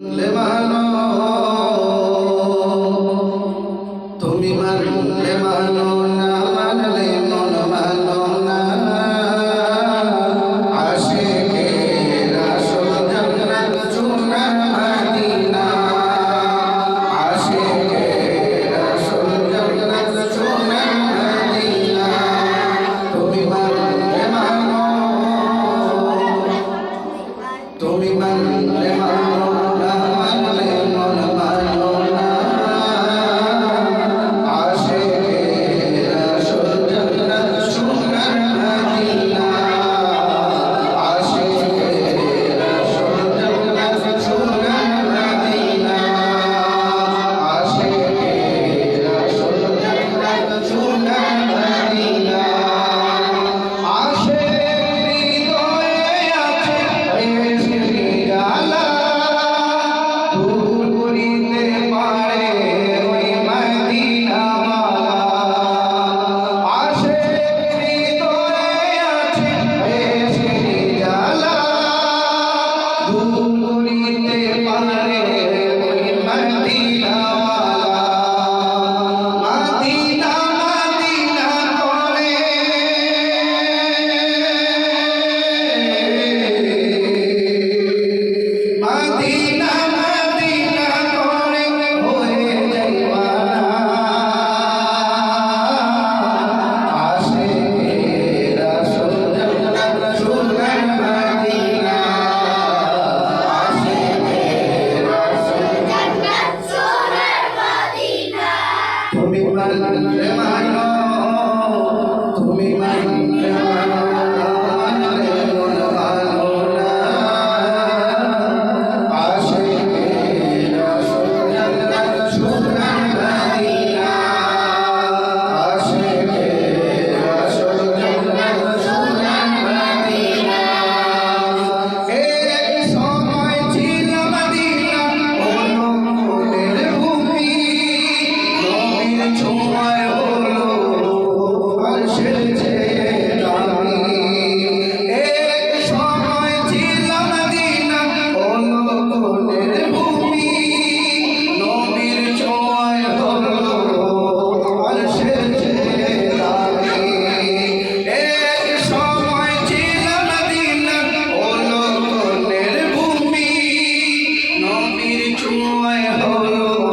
মানো তুমি মানলে মানো না মানলে মন মানো না আশিকের আসল জান্নাত সোনার মদিনা আশিকের আসল জান্নাত সোনার মদিনা তুমি মানলে মানো তুমি মানলে মানো তুমি মানলে মানো তুমি মানলে মানো মানলে মন মানো না আশিকের আসল জান্নাত সোনার মদিনা আশিকের আসল জান্নাত সোনার মদিনা এক সময় ছিল মদিনা অনুকূলের ভূমি ছোঁয়ায় হলো আরশের চেয়ে দামি এক সময় ছিল মদিনা অনুকূলের ভূমি নবীর ছোঁয়ায় হলো আরশের চেয়ে দামি এক সময় ছিল মদিনা অনুকূলের ভূমি নবীর ছোঁয়ায় হলো